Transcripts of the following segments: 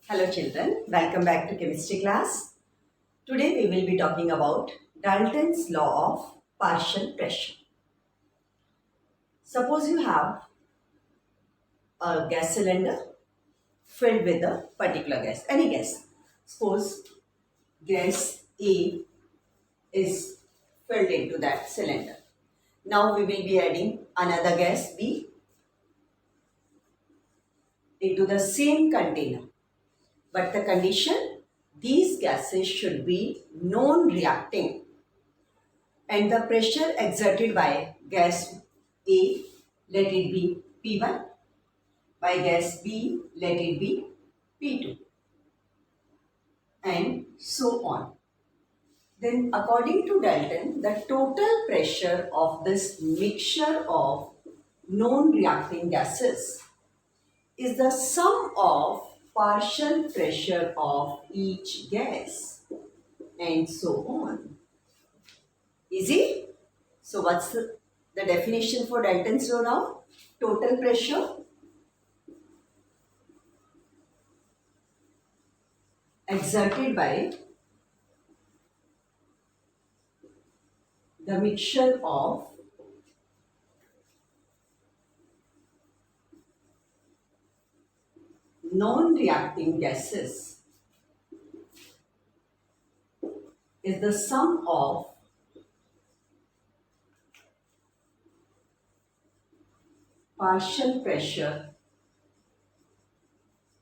Hello children, welcome back to chemistry class. Today we will be talking about Dalton's law of partial pressure. Suppose you have a gas cylinder filled with a particular gas, any gas. Suppose gas A is filled into that cylinder. Now we will be adding another gas B into the same container. But the condition, these gases should be non-reacting and the pressure exerted by gas A, let it be P1, by gas B, let it be P2, and so on. Then according to Dalton, the total pressure of this mixture of non-reacting gases is the sum of partial pressure of each gas and so on. Easy? So what's the definition for Dalton's law now? Total pressure exerted by the mixture of non-reacting gases is the sum of partial pressure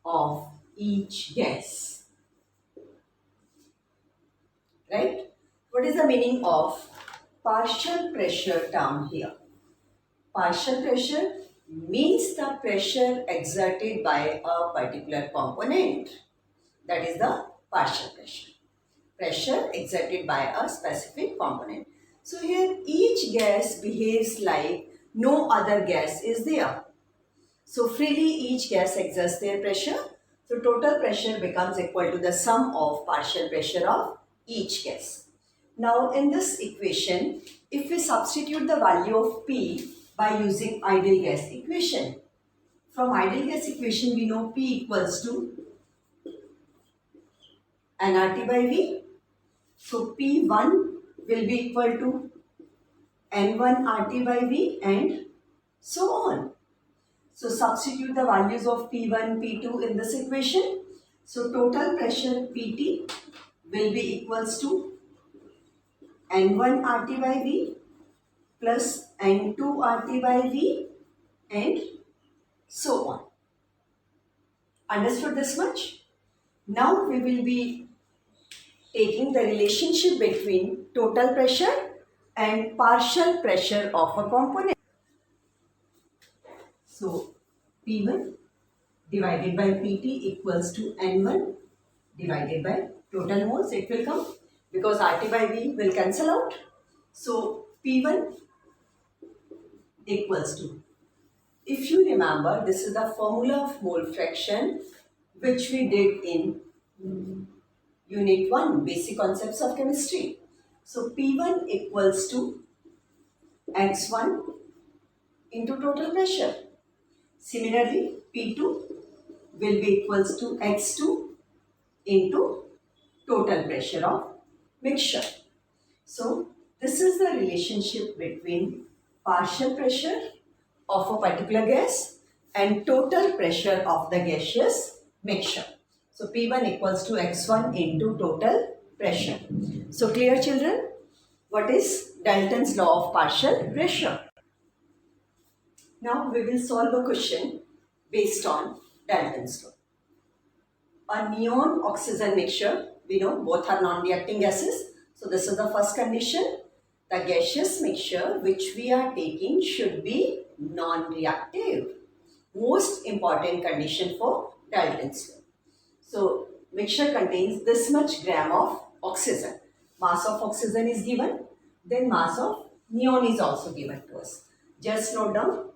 of each gas. Right? What is the meaning of partial pressure term here? Partial pressure means the pressure exerted by a particular component. That is the partial pressure. Pressure exerted by a specific component. So here each gas behaves like no other gas is there. So freely each gas exerts their pressure. So total pressure becomes equal to the sum of partial pressure of each gas. Now in this equation, if we substitute the value of P by using ideal gas equation, from ideal gas equation we know P equals to nRT by V. So P1 will be equal to N1 RT by V and so on. So substitute the values of P1, P2 in this equation. So total pressure PT will be equals to N1 RT by V plus N2 RT by V and so on. Understood this much? Now we will be taking the relationship between total pressure and partial pressure of a component. So P1 divided by PT equals to N1 divided by total moles. It will come because RT by V will cancel out. So P1 equals to, if you remember, this is the formula of mole fraction which we did in Unit 1, Basic Concepts of Chemistry. So P1 equals to X1 into total pressure. Similarly, P2 will be equals to X2 into total pressure of mixture. So this is the relationship between partial pressure of a particular gas and total pressure of the gaseous mixture. So P1 equals to X1 into total pressure. So clear children? What is Dalton's law of partial pressure? Now we will solve a question based on Dalton's law. A neon oxygen mixture, we know both are non-reacting gases. So this is the first condition. The gaseous mixture which we are taking should be non-reactive. Most important condition for Dalton's law. So mixture contains this much gram of oxygen. Mass of oxygen is given. Then mass of neon is also given to us. Just note down.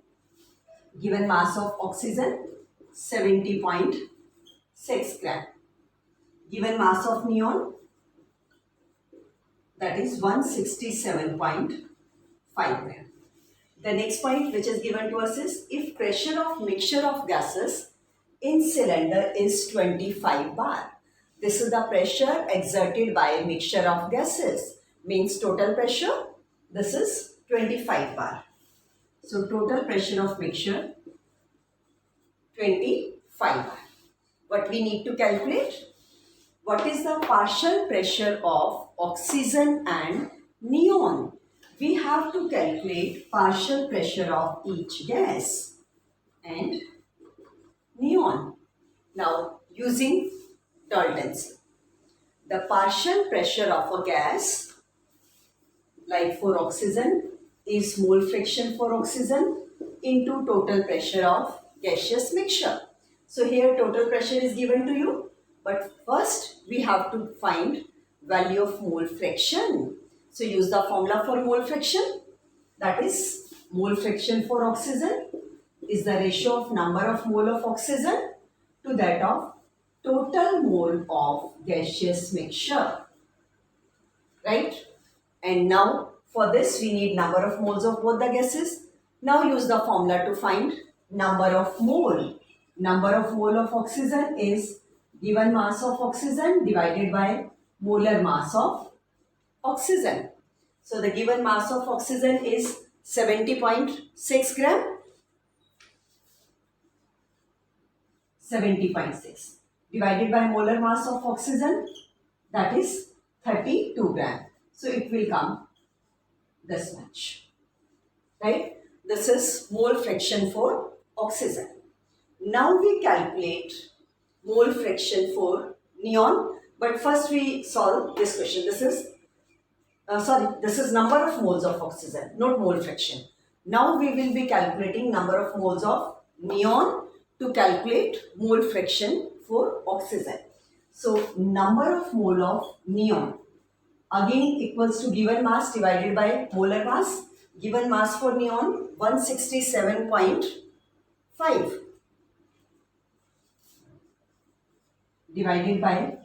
Given mass of oxygen 70.6 gram. Given mass of neon, that is 167.5 gram. The next point which is given to us is, if pressure of mixture of gases in cylinder is 25 bar. This is the pressure exerted by a mixture of gases. Means total pressure. This is 25 bar. So total pressure of mixture 25 bar. What we need to calculate? What is the partial pressure of oxygen and neon? We have to calculate partial pressure of each gas and neon. Now using Dalton's. The partial pressure of a gas, like for oxygen, is mole fraction for oxygen into total pressure of gaseous mixture. So here total pressure is given to you, but first we have to find value of mole fraction. So use the formula for mole fraction, that is mole fraction for oxygen is the ratio of number of mole of oxygen to that of total mole of gaseous mixture, right? And now for this we need number of moles of both the gases. Now use the formula to find number of mole. Number of mole of oxygen is given mass of oxygen divided by molar mass of oxygen. So the given mass of oxygen is 70.6 gram. 70.6 divided by molar mass of oxygen, that is 32 gram. So it will come this much, right? This is mole fraction for oxygen. Now we calculate mole fraction for neon, but first we solve this question. This is number of moles of oxygen, not mole fraction. Now we will be calculating number of moles of neon to calculate mole fraction for oxygen. So number of mole of neon again equals to given mass divided by molar mass. Given mass for neon 167.5 divided by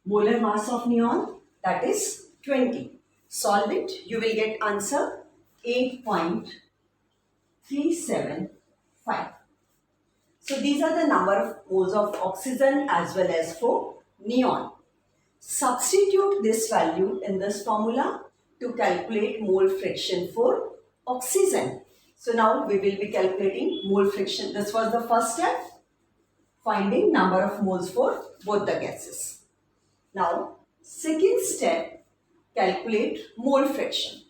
molar mass of neon, that is 20. Solve it, you will get answer 8.375. So these are the number of moles of oxygen as well as for neon. Substitute this value in this formula to calculate mole fraction for oxygen. So now we will be calculating mole fraction. This was the first step, finding number of moles for both the gases. Now second step, calculate mole fraction.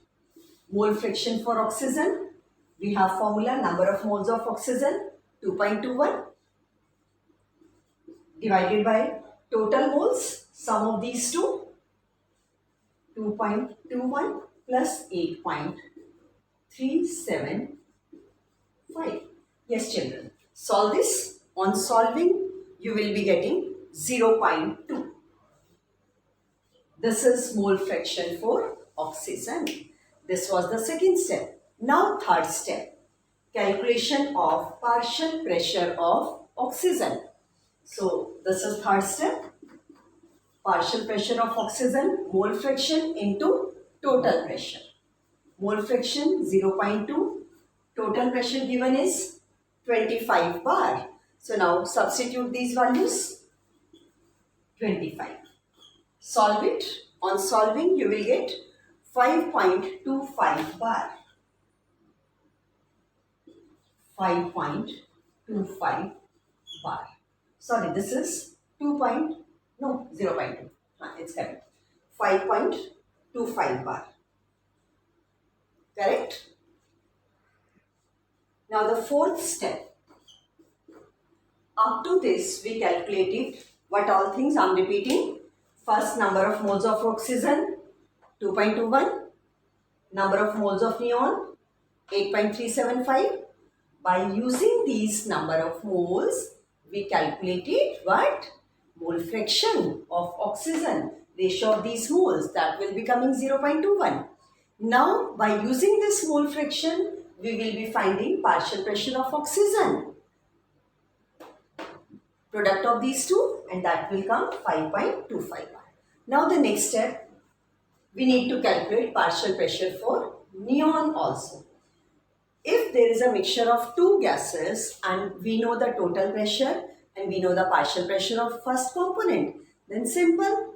Mole fraction for oxygen, we have formula number of moles of oxygen 2.21 divided by total moles, sum of these two, 2.21 plus 8.375. Yes children, solve this. On solving you will be getting 0.2. This is mole fraction for oxygen. This was the second step. Now third step, calculation of partial pressure of oxygen. So this is third step, partial pressure of oxygen, mole fraction into total pressure. Mole fraction 0.2, total pressure given is 25 bar. So now substitute these values, 25. Solve it. On solving you will get 5.25 bar. 5.25 bar. Sorry, this is 0.2. It's correct. 5.25 bar. Correct? Now the fourth step. Up to this we calculated what all things I am repeating. First, number of moles of oxygen 2.21, number of moles of neon 8.375. By using these number of moles, we calculated what? Mole fraction of oxygen, ratio of these moles, that will be coming 0.21. Now, by using this mole fraction, we will be finding partial pressure of oxygen. Product of these two, and that will come 5.25. Now the next step, we need to calculate partial pressure for neon also. If there is a mixture of two gases and we know the total pressure, and we know the partial pressure of first component. Then simple,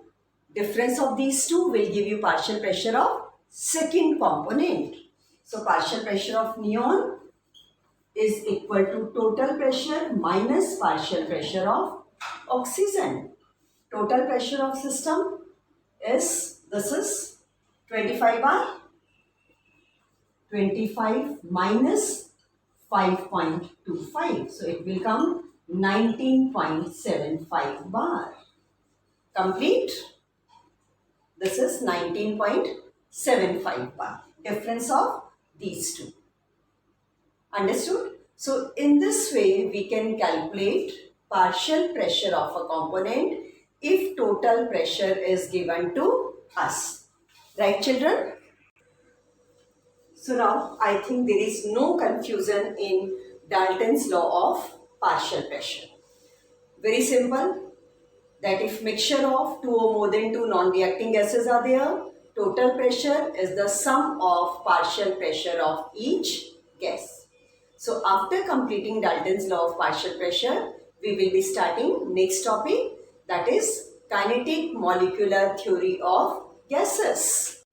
difference of these two will give you partial pressure of second component. So partial pressure of neon is equal to total pressure minus partial pressure of oxygen. Total pressure of system is, this is 25 bar, 25 minus 5.25. So it will come 19.75 bar. Complete? This is 19.75 bar. Difference of these two. Understood? So in this way we can calculate partial pressure of a component if total pressure is given to us. Right, children? So now I think there is no confusion in Dalton's law of partial pressure. Very simple, that if mixture of two or more than two non-reacting gases are there, total pressure is the sum of partial pressure of each gas. So after completing Dalton's law of partial pressure, we will be starting next topic, that is kinetic molecular theory of gases.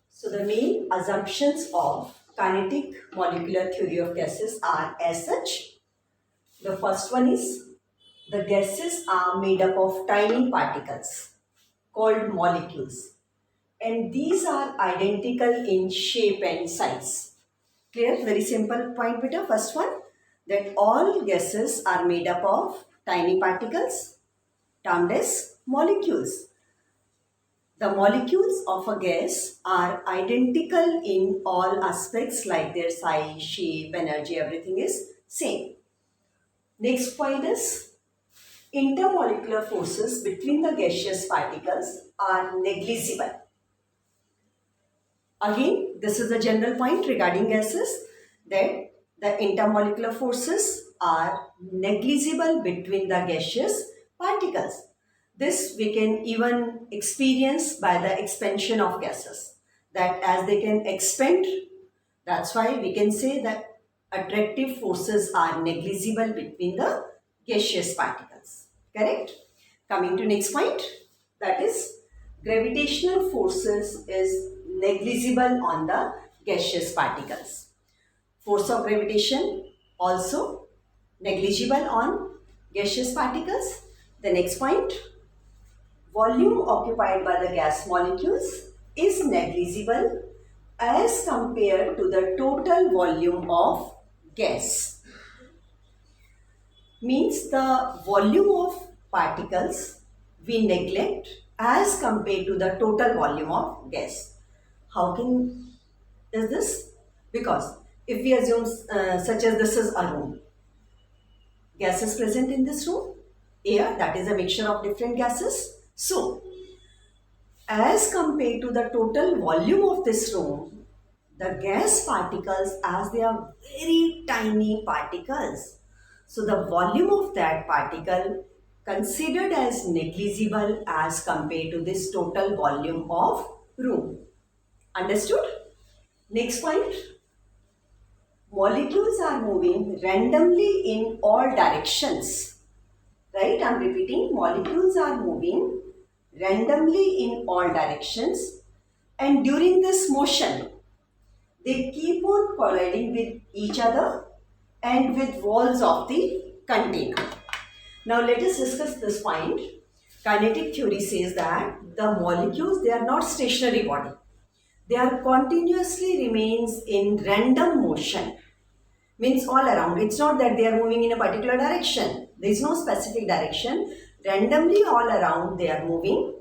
So the main assumptions of kinetic molecular theory of gases are as such. The first one is the gases are made up of tiny particles called molecules, and these are identical in shape and size. Clear? Very simple point, beta. First one, that all gases are made up of tiny particles termed as molecules. The molecules of a gas are identical in all aspects, like their size, shape, energy, everything is same. Next point is intermolecular forces between the gaseous particles are negligible. Again, this is a general point regarding gases, that the intermolecular forces are negligible between the gaseous particles. This we can even experience by the expansion of gases, that as they can expand, that's why we can say that attractive forces are negligible between the gaseous particles. Correct? Coming to next point, that is gravitational forces is negligible on the gaseous particles. Force of gravitation also negligible on gaseous particles. The next point, volume occupied by the gas molecules is negligible as compared to the total volume of gas. Means the volume of particles we neglect as compared to the total volume of gas. How can is this? Because if we assume such as this is a room, gas is present in this room, air, that is a mixture of different gases. So as compared to the total volume of this room, the gas particles, as they are very tiny particles, so the volume of that particle considered as negligible as compared to this total volume of room. Understood? Next point, molecules are moving randomly in all directions. Right? I am repeating, molecules are moving randomly in all directions, and during this motion they keep on colliding with each other and with walls of the container. Now let us discuss this point. Kinetic theory says that the molecules, they are not stationary body. They are continuously remains in random motion. Means all around. It's not that they are moving in a particular direction. There is no specific direction. Randomly all around they are moving.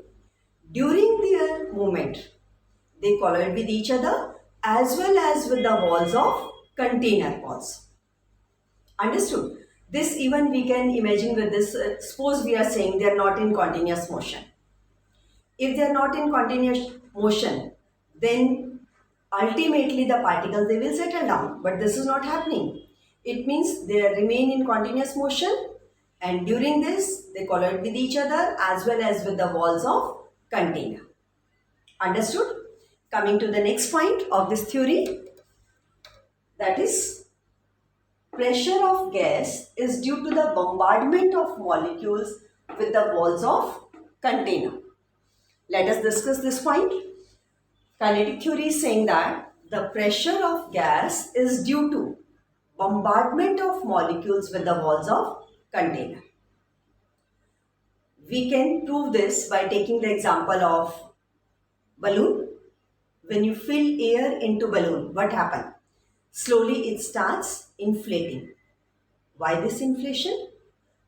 During their movement, they collide with each other as well as with the walls of container walls. Understood? This even we can imagine with this. Suppose we are saying they are not in continuous motion. If they are not in continuous motion, then ultimately the particles, they will settle down. But this is not happening. It means they remain in continuous motion, and during this they collide with each other as well as with the walls of container. Understood? Coming to the next point of this theory, that is pressure of gas is due to the bombardment of molecules with the walls of container. Let us discuss this point. Kinetic theory is saying that the pressure of gas is due to bombardment of molecules with the walls of container. We can prove this by taking the example of balloon. When you fill air into balloon, what happens? Slowly it starts inflating. Why this inflation?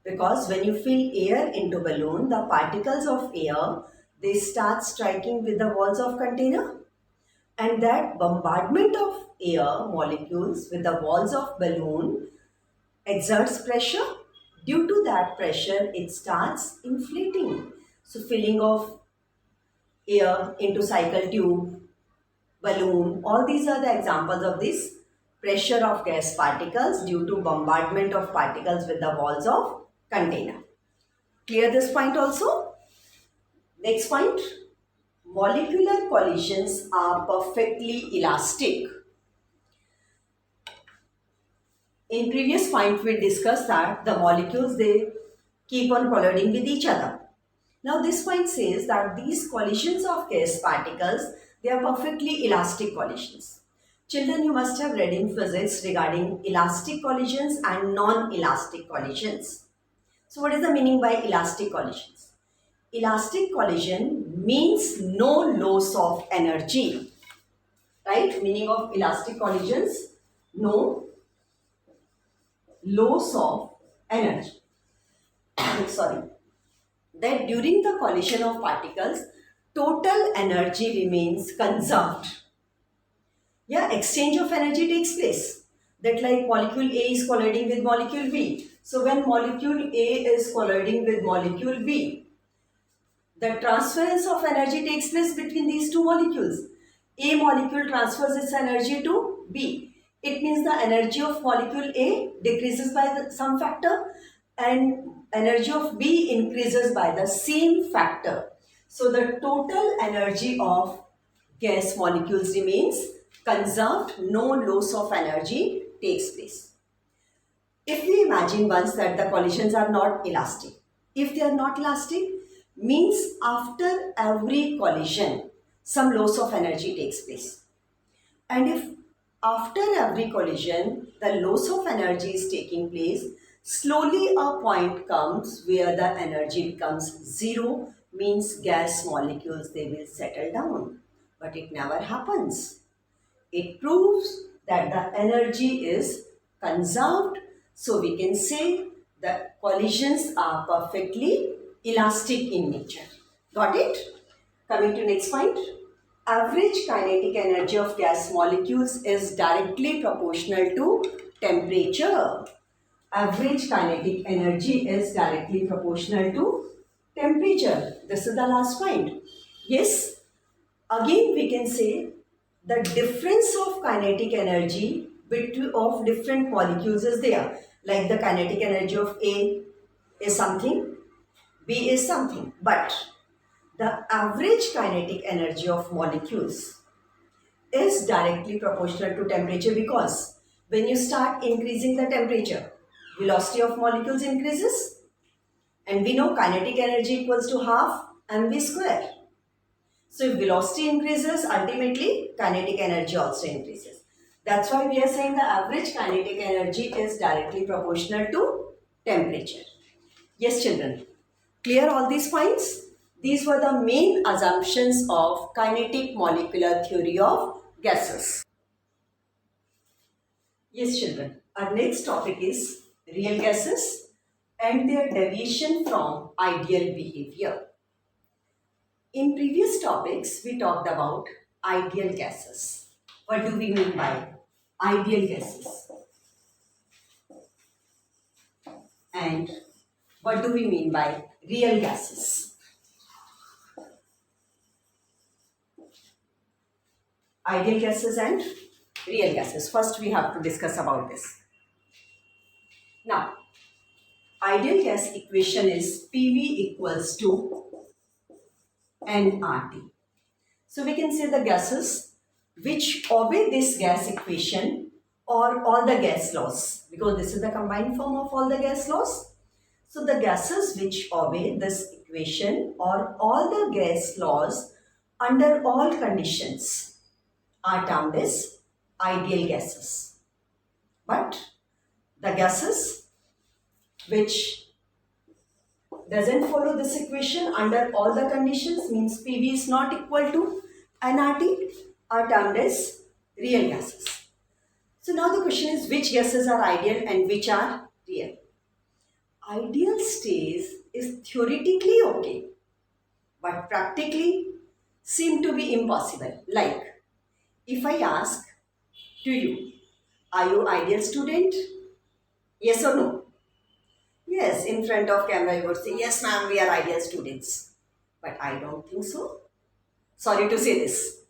Because when you fill air into balloon, the particles of air, they start striking with the walls of container, and that bombardment of air molecules with the walls of balloon exerts pressure. Due to that pressure, it starts inflating. So filling of air into cycle tube, balloon, all these are the examples of this pressure of gas particles due to bombardment of particles with the walls of container. Clear this point also? Next point, molecular collisions are perfectly elastic. In previous point we discussed that the molecules, they keep on colliding with each other. Now this point says that these collisions of gas particles, they are perfectly elastic collisions. Children, you must have read in physics regarding elastic collisions and non-elastic collisions. So what is the meaning by elastic collisions? Elastic collision means no loss of energy. Right? Meaning of elastic collisions, no loss of energy. Sorry. That during the collision of particles, total energy remains conserved. Yeah, exchange of energy takes place. That like molecule A is colliding with molecule B. So when molecule A is colliding with molecule B, the transference of energy takes place between these two molecules. A molecule transfers its energy to B. It means the energy of molecule A decreases by some factor and energy of B increases by the same factor. So the total energy of gas molecules remains conserved, no loss of energy takes place. If we imagine once that the collisions are not elastic, if they are not elastic, means after every collision, some loss of energy takes place. And if after every collision, the loss of energy is taking place, slowly a point comes where the energy becomes zero, means gas molecules, they will settle down. But it never happens. It proves that the energy is conserved. So we can say that collisions are perfectly elastic in nature. Got it? Coming to next point. Average kinetic energy of gas molecules is directly proportional to temperature. Average kinetic energy is directly proportional to temperature. This is the last point. Yes, again we can say the difference of kinetic energy between of different molecules is there. Like the kinetic energy of A is something, B is something, but the average kinetic energy of molecules is directly proportional to temperature, because when you start increasing the temperature, velocity of molecules increases, and we know kinetic energy equals to half mv square. So if velocity increases, ultimately kinetic energy also increases. That's why we are saying the average kinetic energy is directly proportional to temperature. Yes, children. Clear all these points? These were the main assumptions of kinetic molecular theory of gases. Yes, children. Our next topic is real gases and their deviation from ideal behavior. In previous topics, we talked about ideal gases. What do we mean by ideal gases? And what do we mean by real gases? Ideal gases and real gases. First, we have to discuss about this. Now, ideal gas equation is PV equals to nRT. So we can say the gases which obey this gas equation or all the gas laws, because this is the combined form of all the gas laws. So the gases which obey this equation or all the gas laws under all conditions are termed as ideal gases. But the gases which doesn't follow this equation under all the conditions, means PV is not equal to nRT, are termed as real gases. So now the question is, which gases are ideal and which are real? Ideal state is theoretically okay, but practically seem to be impossible. Like, if I ask to you, are you ideal student? Yes or no? Yes, in front of camera you would say, yes ma'am, we are ideal students. But I don't think so. Sorry to say this.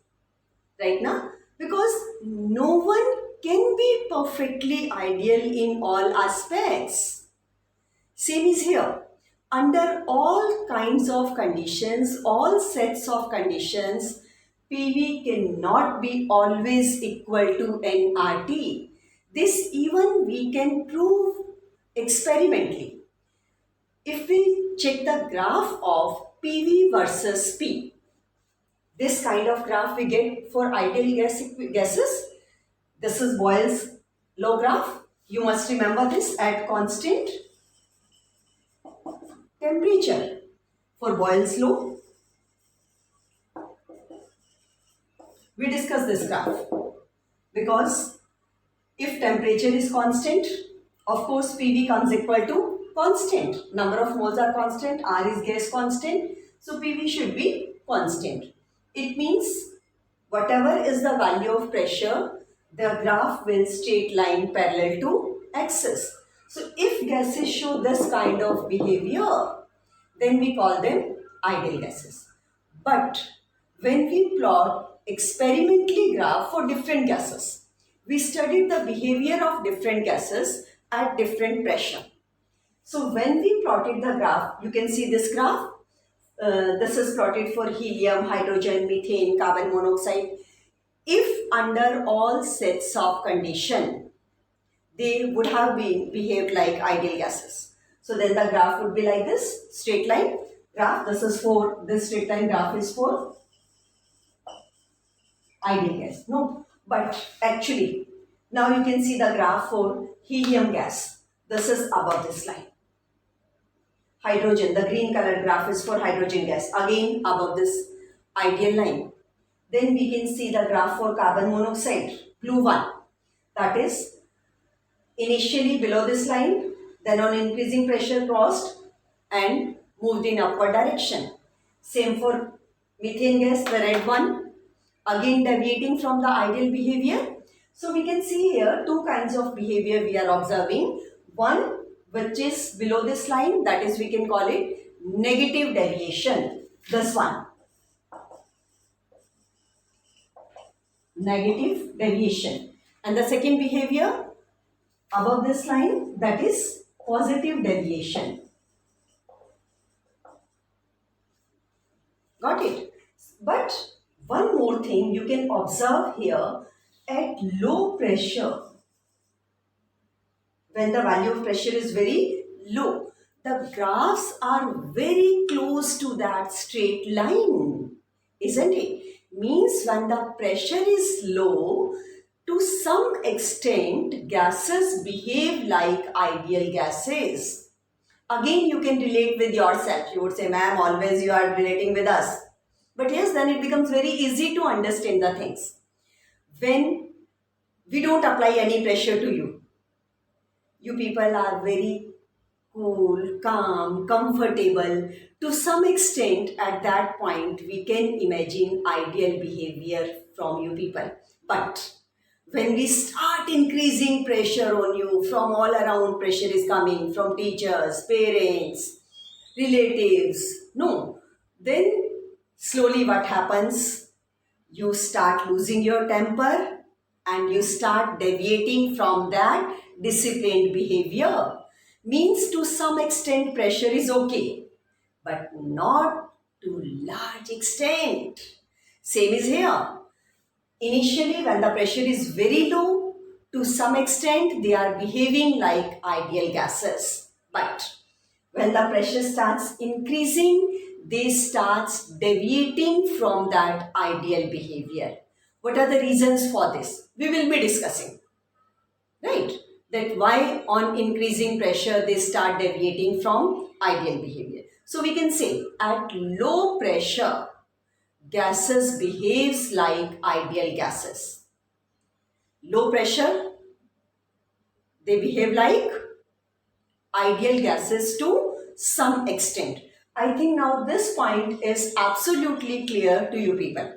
Right now? Because no one can be perfectly ideal in all aspects. Same is here. Under all kinds of conditions, all sets of conditions, PV cannot be always equal to nRT. This even we can prove experimentally. If we check the graph of PV versus P, this kind of graph we get for ideal gases. This is Boyle's law graph. You must remember this at constant temperature. For Boyle's law, we discuss this graph because if temperature is constant, of course PV comes equal to constant. Number of moles are constant, R is gas constant, so PV should be constant. It means whatever is the value of pressure, the graph will straight line parallel to axis. So if gases show this kind of behavior, then we call them ideal gases. But when we plot experimentally graph for different gases, we studied the behavior of different gases at different pressure. So when we plotted the graph, you can see this graph. This is plotted for helium, hydrogen, methane, carbon monoxide. If under all sets of condition, they would have been behaved like ideal gases. So then the graph would be like this, straight line graph. This straight line graph is for ideal gas. No, but actually, now you can see the graph for helium gas. This is above this line. Hydrogen, the green colored graph is for hydrogen gas. Again, above this ideal line. Then we can see the graph for carbon monoxide, blue one. That is initially below this line, then on increasing pressure crossed and moved in upward direction. Same for methane gas, the red one, again deviating from the ideal behavior. So we can see here two kinds of behavior we are observing. One which is below this line, that is we can call it negative deviation. This one, negative deviation. And the second behavior above this line, that is positive deviation. Got it? But one more thing you can observe here, at low pressure, when the value of pressure is very low, the graphs are very close to that straight line, isn't it? Means when the pressure is low, to some extent gases behave like ideal gases. Again, you can relate with yourself. You would say, ma'am, always you are relating with us. But yes, then it becomes very easy to understand the things. When we don't apply any pressure to you, you people are very cool, calm, comfortable. To some extent, at that point, we can imagine ideal behavior from you people. But when we start increasing pressure on you, from all around pressure is coming, from teachers, parents, relatives, no, then slowly what happens? You start losing your temper and you start deviating from that disciplined behavior. Means to some extent pressure is okay, but not to large extent. Same is here. Initially when the pressure is very low, to some extent they are behaving like ideal gases. But when the pressure starts increasing, they start deviating from that ideal behavior. What are the reasons for this? We will be discussing, right? That why on increasing pressure they start deviating from ideal behavior. So we can say at low pressure, gases behaves like ideal gases. Low pressure, they behave like ideal gases to some extent. I think now this point is absolutely clear to you people.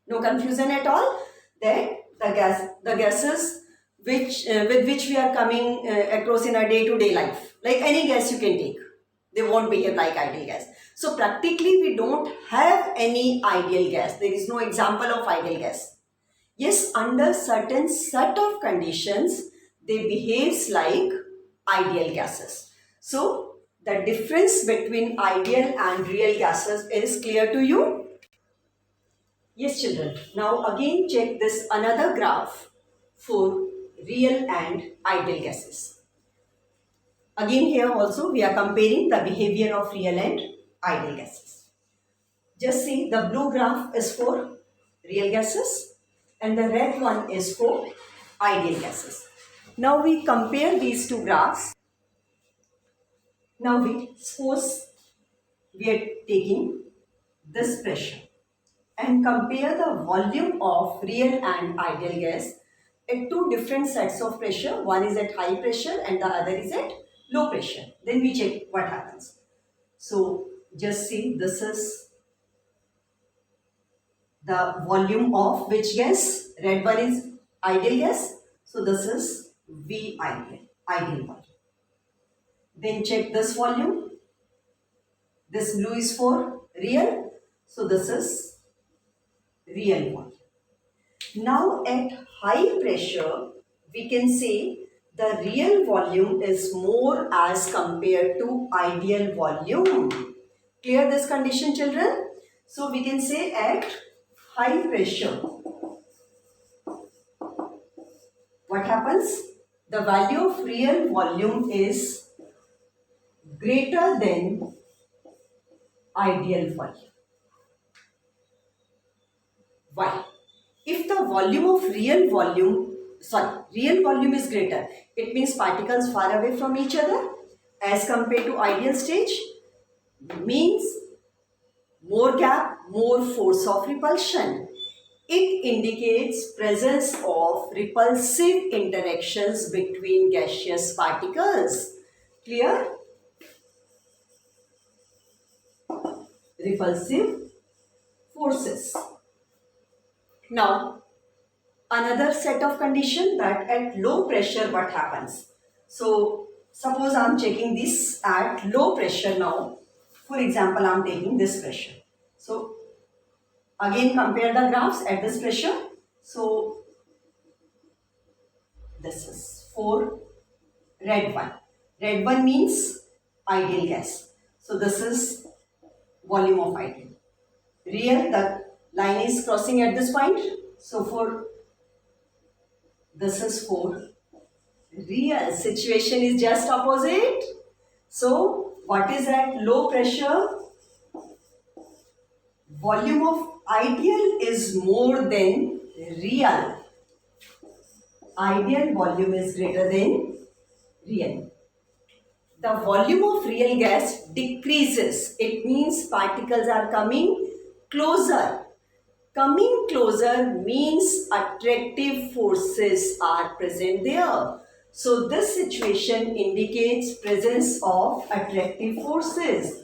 No confusion at all that the gases which with which we are coming across in our day-to-day life, like any gas you can take, they won't behave like ideal gas. So practically we don't have any ideal gas. There is no example of ideal gas. Yes, under certain set of conditions, they behaves like ideal gases. So the difference between ideal and real gases is clear to you? Yes, children. Now again check this another graph for real and ideal gases. Again here also we are comparing the behavior of real and ideal gases. Just see, the blue graph is for real gases and the red one is for ideal gases. Now we compare these two graphs. Now we suppose we are taking this pressure and compare the volume of real and ideal gas at two different sets of pressure. One is at high pressure and the other is at low pressure. Then we check what happens. So just see, this is the volume of which gas? Red one is ideal gas. So this is V ideal volume. Then check this volume. This blue is for real. So this is real volume. Now at high pressure, we can say the real volume is more as compared to ideal volume. Clear this condition, children? So we can say at high pressure, what happens? The value of real volume is greater than ideal volume. Why? If the volume of real volume is greater, it means particles far away from each other as compared to ideal stage, means more gap, more force of repulsion. It indicates presence of repulsive interactions between gaseous particles. Clear? Repulsive forces. Now, another set of condition that at low pressure what happens. So, suppose I am checking this at low pressure now. For example, I am taking this pressure. So, again compare the graphs at this pressure. So, this is for red one. Red one means ideal gas. So, this is volume of ideal. Real, the line is crossing at this point. So, for this is for real. Situation is just opposite. So, what is at low pressure? Volume of ideal is more than real. Ideal volume is greater than real. The volume of real gas decreases. It means particles are coming closer. Coming closer means attractive forces are present there. So this situation indicates presence of attractive forces.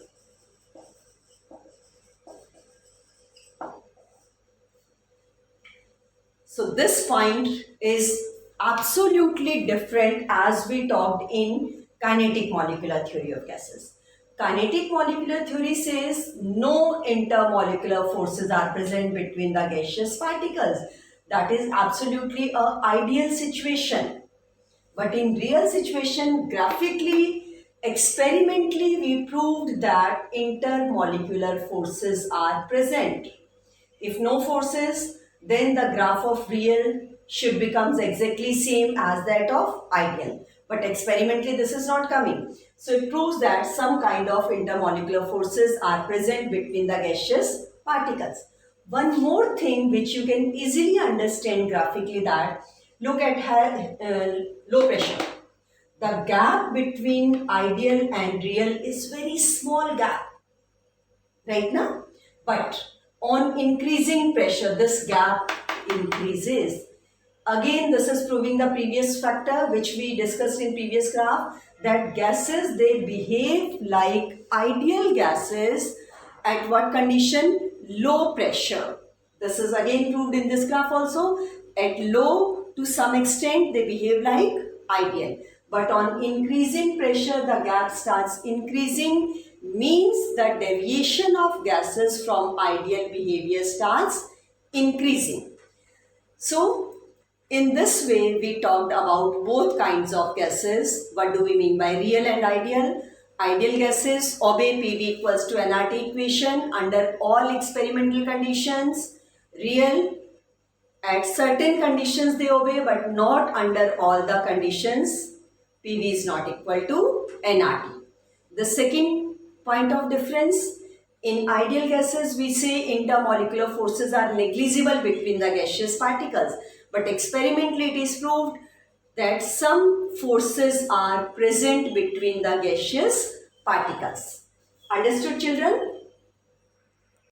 So this point is absolutely different as we talked in kinetic molecular theory of gases. Kinetic molecular theory says no intermolecular forces are present between the gaseous particles. That is absolutely an ideal situation. But in real situation, graphically, experimentally, we proved that intermolecular forces are present. If no forces, then the graph of real should becomes exactly same as that of ideal. But experimentally this is not coming. So it proves that some kind of intermolecular forces are present between the gaseous particles. One more thing which you can easily understand graphically, that look at low pressure. The gap between ideal and real is very small gap, right now? But on increasing pressure, this gap increases. Again, this is proving the previous factor which we discussed in previous graph, that gases, they behave like ideal gases at what condition? Low pressure. This is again proved in this graph also. At low, to some extent, they behave like ideal. But on increasing pressure, the gap starts increasing, means the deviation of gases from ideal behavior starts increasing. So, in this way, we talked about both kinds of gases. What do we mean by real and ideal? Ideal gases obey PV equals to nRT equation under all experimental conditions. Real, at certain conditions they obey, but not under all the conditions. PV is not equal to nRT. The second point of difference, in ideal gases we say intermolecular forces are negligible between the gaseous particles, but experimentally it is proved that some forces are present between the gaseous particles. Understood, children?